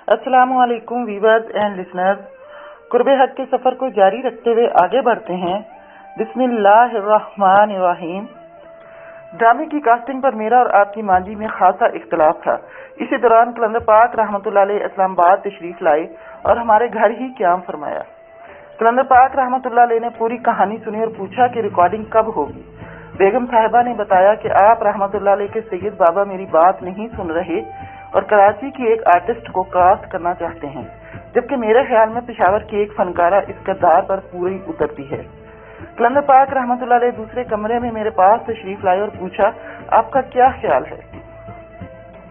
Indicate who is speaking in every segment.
Speaker 1: अस्सलाम वालेकुम viewers and listeners. कुर्बे हक के सफ़र को जारी रखते हुए आगे बढ़ते हैं। बिस्मिल्लाहिर्रहमानिर्रहीम। ड्रामे की कास्टिंग पर मेरा और आपकी मांझी में खासा इख्तलाफ था। इसी दौरान कलंदर पाक रहमतुल्लाह अलैह इस्लामाबाद तशरीफ लाए और हमारे घर ही क़याम फरमाया। कलंदर पाक रहमतुल्लाह अलैह ने पूरी कहानी सुनी और पूछा कि रिकॉर्डिंग कब होगी। बेगम साहिबा ने बताया कि आप रहमतुल्लाह अलैह के सैयद बाबा मेरी बात नहीं सुन रहे और कराची की एक आर्टिस्ट को कास्ट करना चाहते हैं, जबकि मेरे ख्याल में पेशावर की एक फनकारा इस किरदार पर पूरी उतरती है। कलंदर पाक रहमतुल्लाह अलैह दूसरे कमरे में मेरे पास तशरीफ लाए और पूछा, आपका क्या ख्याल है।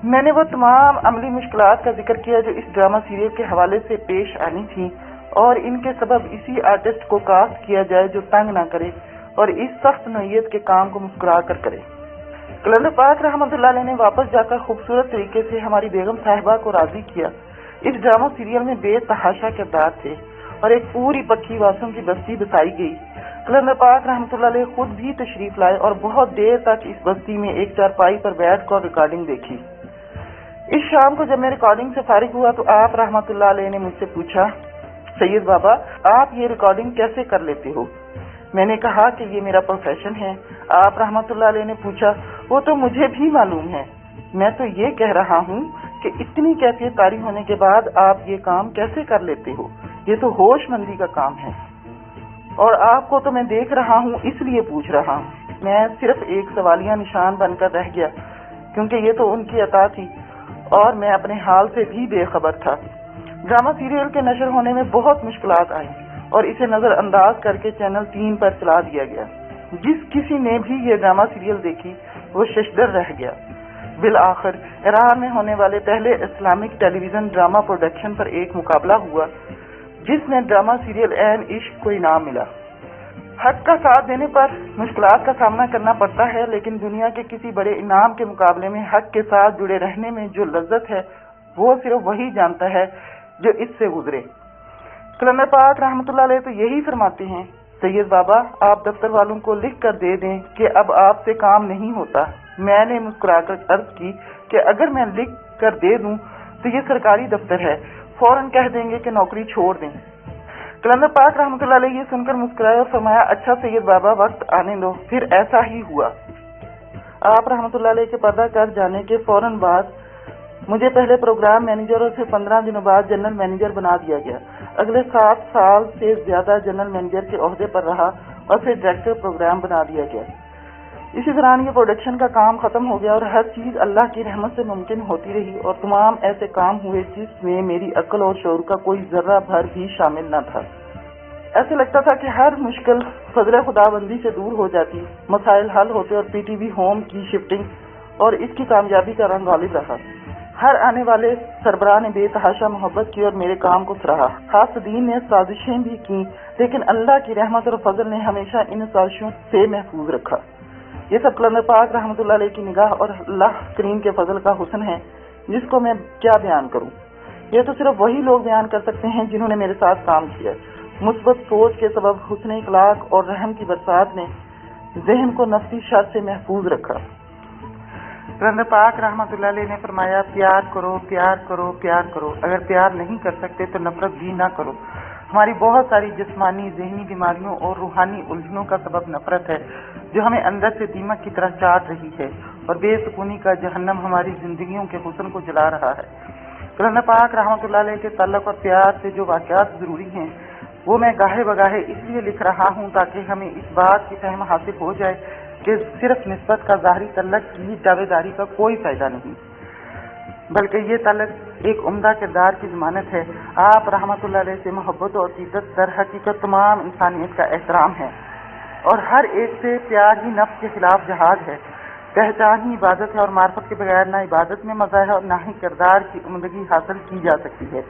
Speaker 1: मैंने वो तमाम अमली मुश्किलात का जिक्र किया जो इस ड्रामा सीरियल के हवाले से पेश आनी थी और इनके सबब इसी आर्टिस्ट को कास्ट किया जाए जो तंग ना करे और इस सख्त नौयत के काम को मुस्कुरा कर करे। कलंदर पाक रहमतुल्लाह अलैह ने वापस जाकर खूबसूरत तरीके से हमारी बेगम साहिबा को राजी किया। इस ड्रामा सीरियल में बेतहाशा किरदार थे और एक पूरी पक्की वासों की बस्ती बसाई गई। कलंदर पाक रहमतुल्लाह अलैह खुद भी तशरीफ लाए और बहुत देर तक इस बस्ती में एक चारपाई पर बैठकर रिकॉर्डिंग देखी। इस शाम को जब मैं रिकॉर्डिंग से फारिग हुआ तो आप रहमतुल्लाह अलैह ने मुझसे पूछा, सैयद बाबा आप ये रिकॉर्डिंग कैसे कर लेते हो। मैंने कहा कि ये मेरा प्रोफेशन है। आप रहमतुल्लाह अलैह ने पूछा, वो तो मुझे भी मालूम है, मैं तो ये कह रहा हूँ कि इतनी कैफियत तारी होने के बाद आप ये काम कैसे कर लेते हो। ये तो होशमंदी का काम है और आपको तो मैं देख रहा हूँ इसलिए पूछ रहा हूँ। मैं सिर्फ एक सवालिया निशान बनकर रह गया क्योंकि ये तो उनकी अता थी और मैं अपने हाल से भी बेखबर था। ड्रामा सीरियल के नशर होने में बहुत मुश्किलात आई और इसे नजरअंदाज करके चैनल 3 पर चला दिया गया। जिस किसी ने भी ये ड्रामा सीरियल देखी वो शशदर रह गया। बिल आखिर ईरान में होने वाले पहले इस्लामिक टेलीविजन ड्रामा प्रोडक्शन पर एक मुकाबला हुआ जिसमें ड्रामा सीरियल एन इश्क को इनाम मिला। हक का साथ देने पर मुश्किलात का सामना करना पड़ता है, लेकिन दुनिया के किसी बड़े इनाम के मुकाबले में हक के साथ जुड़े रहने में जो लज्जत है वो सिर्फ वही जानता है जो इससे गुजरे। कलंदर पाक रहमतुल्लाह अलैह तो यही फरमाते हैं, सैयद बाबा आप दफ्तर वालों को लिख कर दे दें कि अब आपसे काम नहीं होता। मैंने मुस्कुराकर अर्ज की कि अगर मैं लिख कर दे दूं तो ये सरकारी दफ्तर है, फौरन कह देंगे कि नौकरी छोड़ दें। कलंदर पाक रहमतुल्लाह अलैह ये सुनकर मुस्कुराए और फरमाया, अच्छा सैयद बाबा वक्त आने दो। फिर ऐसा ही हुआ। आप रहमतुल्लाह अलैह के पर्दा कर जाने के फौरन बाद मुझे पहले प्रोग्राम मैनेजर और फिर 15 दिनों बाद जनरल मैनेजर बना दिया गया। अगले 7 साल से ज्यादा जनरल मैनेजर के ओहदे पर रहा और फिर डायरेक्टर प्रोग्राम बना दिया गया। इसी दौरान ये प्रोडक्शन का काम खत्म हो गया और हर चीज अल्लाह की रहमत से मुमकिन होती रही और तमाम ऐसे काम हुए जिसमें मेरी अक्ल और शऊर का कोई जर्रा भर भी शामिल न था। ऐसे लगता था कि हर मुश्किल फजल खुदाबंदी से दूर हो जाती, मसाइल हल होते और पीटीवी होम की शिफ्टिंग और इसकी कामयाबी का रंग गालिब रहा। हर आने वाले सरबराह ने बेतहाशा मोहब्बत की और मेरे काम को सराहा। हासदीन ने साजिशें भी की, लेकिन अल्लाह की रहमत और फजल ने हमेशा इन साजिशों से महफूज रखा। ये सब कलंदर पाक रहमतुल्लाह अलैह की निगाह और अल्लाह करीम के फजल का हुस्न है जिसको मैं क्या बयान करूं। ये तो सिर्फ वही लोग बयान कर सकते हैं जिन्होंने मेरे साथ काम किया। मुस्बत सोच के सबब हुस्न इखलाक और रहम की बरसात ने जहन को नफ्सी शर से महफूज रखा। कलंदर पाक रहमतुल्लाह अलैह ने फरमाया, प्यार करो प्यार करो प्यार करो, अगर प्यार नहीं कर सकते तो नफरत भी ना करो। हमारी बहुत सारी जिस्मानी ज़हनी बीमारियों और रूहानी उलझनों का सबब नफरत है जो हमें अंदर से दीमक की तरह चाट रही है और बेसुकूनी का जहन्नम हमारी जिंदगियों के हुस्न को जला रहा है। कलंदर पाक रहमतुल्लाह अलैह के ताल्लुक और प्यार से जो वाक़यात जरूरी हैं वो मैं गाहे बगाहे इसलिए लिख रहा हूँ ताकि हमें इस बात की फहम हासिल हो जाए कि सिर्फ निस्बत का ज़ाहिरी तल्लक की दावेदारी का कोई फायदा नहीं, बल्कि ये तल्लक एक उम्दा किरदार की जमानत है। आप रहमतुल्लाह अलैह से मोहब्बत और अकीदत दर हकीकत तमाम इंसानियत का एहतराम है और हर एक से प्यार ही नफ्स के खिलाफ जहाद है। पहचान ही इबादत है और मार्फत के बगैर ना इबादत में मजा है और ना ही किरदार की उम्दगी हासिल की जा सकती है।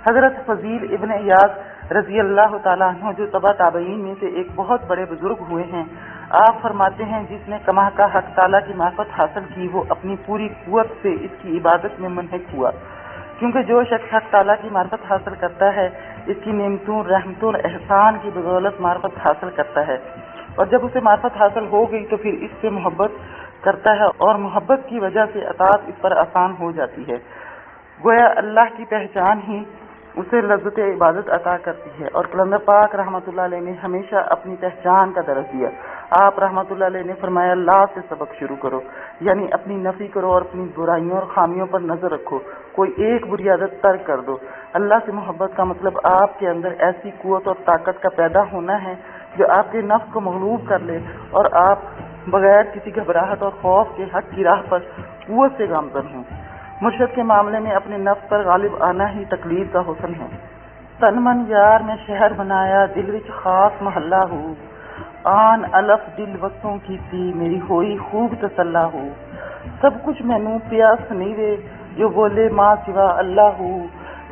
Speaker 1: हजरत फजील इब्न इयाज रजी अल्लाह ताला अन्हु जो तबा ताबईन में से एक बहुत बड़े बुजुर्ग हुए हैं, आप फरमाते हैं जिसने कमा का हक ताला की मार्फत हासिल की वो अपनी पूरी कुव्वत से इसकी इबादत में मुनहक हुआ, क्योंकि जो शख्स हक ताला की मार्फत हासिल करता है इसकी नेमतों रहमतों एहसान की बदौलत मार्फत हासिल करता है और जब उसे मार्फत हासिल हो गई तो फिर इससे मोहब्बत करता है और मोहब्बत की वजह से अतात इस पर आसान हो जाती है। گویا اللہ کی پہچان ہی اسے لذت عبادت عطا کرتی ہے۔ اور کلندر پاک رحمۃ اللہ علیہ نے ہمیشہ اپنی پہچان کا درس دیا۔ آپ رحمۃ اللہ علیہ نے فرمایا لا سے سبق شروع کرو، یعنی اپنی نفی کرو اور اپنی برائیوں اور خامیوں پر نظر رکھو، کوئی ایک بری عادت ترک کر دو۔ اللہ سے محبت کا مطلب آپ کے اندر ایسی قوت اور طاقت کا پیدا ہونا ہے جو آپ کے نفس کو مغلوب کر لے اور آپ بغیر کسی گھبراہٹ اور خوف کے حق کی راہ پر قوت سے گامزن ہوں۔ مرشد کے معاملے میں اپنے نفس پر غالب آنا ہی تقلید کا حسن ہے۔ تن من یار میں شہر بنایا، دل وچ خاص محلہ ہو، آن الف دل وسوں کی سی میری ہوئی خوب تسلا ہو، سب کچھ مینوں پیاس نہیں وے جو بولے ماں سوا اللہ ہو،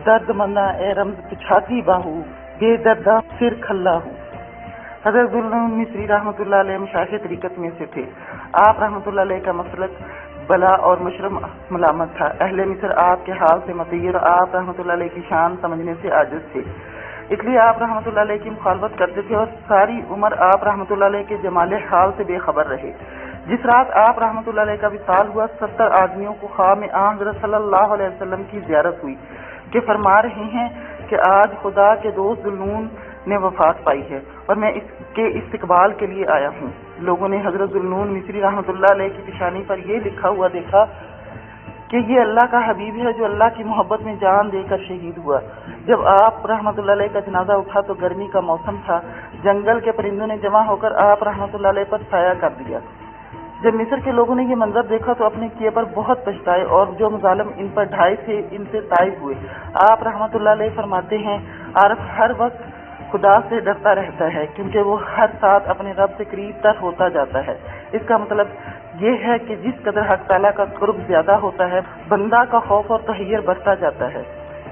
Speaker 1: درد مندہ اے رمز پچھاتی باہو، بے دردہ سر کھلا ہو۔ حضرت ذوالنون مصری رحمۃ اللہ علیہ مشائخ طریقت میں سے تھے۔ آپ رحمۃ اللہ علیہ کا مسلک بلا اور مشرم ملامت تھا۔ اہل مصر آپ کے حال سے مطیر اور آپ رحمۃ اللہ علیہ کی شان سمجھنے سے عاجز تھے، اس لیے آپ رحمۃ اللہ علیہ کی مخالفت کرتے تھے اور ساری عمر آپ رحمۃ اللہ علیہ کے جمال حال سے بے خبر رہے۔ جس رات آپ رحمۃ اللہ علیہ کا وصال ہوا، 70 آدمیوں کو خواب میں حضرت صلی اللہ علیہ وسلم کی زیارت ہوئی کہ فرما رہے ہیں کہ آج خدا کے دوست ذوالنون نے وفات پائی ہے اور میں اس کے استقبال کے لیے آیا ہوں۔ لوگوں نے حضرت ذوالنون مصری رحمۃ اللہ علیہ کی پیشانی پر یہ لکھا ہوا دیکھا کہ یہ اللہ کا حبیب ہے جو اللہ کی محبت میں جان دے کر شہید ہوا۔ جب آپ رحمۃ اللہ علیہ کا جنازہ اٹھا تو گرمی کا موسم تھا، جنگل کے پرندوں نے جمع ہو کر آپ رحمۃ اللہ علیہ پر سایہ کر دیا۔ جب مصر کے لوگوں نے یہ منظر دیکھا تو اپنے کیے پر بہت پچھتائے اور جو مظالم ان پر ڈھائے تھے ان سے تائب ہوئے۔ آپ رحمۃ اللہ علیہ فرماتے ہیں عارف ہر وقت خدا سے ڈرتا رہتا ہے کیونکہ وہ ہر ساتھ اپنے رب سے قریب تر ہوتا جاتا ہے۔ اس کا مطلب یہ ہے کہ جس قدر حق تعالیٰ کا قرب زیادہ ہوتا ہے بندہ کا خوف اور تحیر بڑھتا جاتا ہے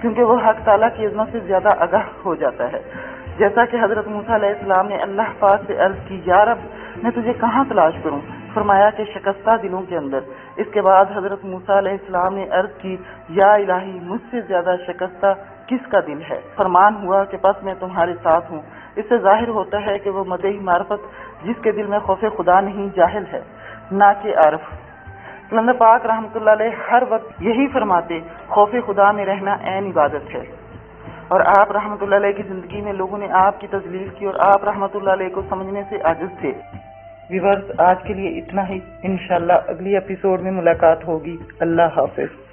Speaker 1: کیونکہ وہ حق تعالیٰ کی عظمت سے زیادہ آگاہ ہو جاتا ہے۔ جیسا کہ حضرت موسیٰ علیہ السلام نے اللہ پاک سے عرض کی یا رب میں تجھے کہاں تلاش کروں، فرمایا کہ شکستہ دلوں کے اندر۔ اس کے بعد حضرت موسیٰ علیہ السلام نے عرض کی یا الہی مجھ سے زیادہ شکستہ کس کا دل ہے؟ فرمان ہوا کہ بس میں تمہارے ساتھ ہوں۔ اس سے ظاہر ہوتا ہے کہ وہ مدعی معرفت جس کے دل میں خوف خدا نہیں جاہل ہے نہ کہ عارف۔ کلندر پاک رحمۃ اللہ علیہ ہر وقت یہی فرماتے خوف خدا میں رہنا عین عبادت ہے، اور آپ رحمۃ اللہ علیہ کی زندگی میں لوگوں نے آپ کی تذلیل کی اور آپ رحمۃ اللہ علیہ کو سمجھنے سے عاجز تھے۔ ویورز آج کے لیے اتنا ہی، انشاءاللہ اگلی ایپیسوڈ میں ملاقات ہوگی۔ اللہ حافظ۔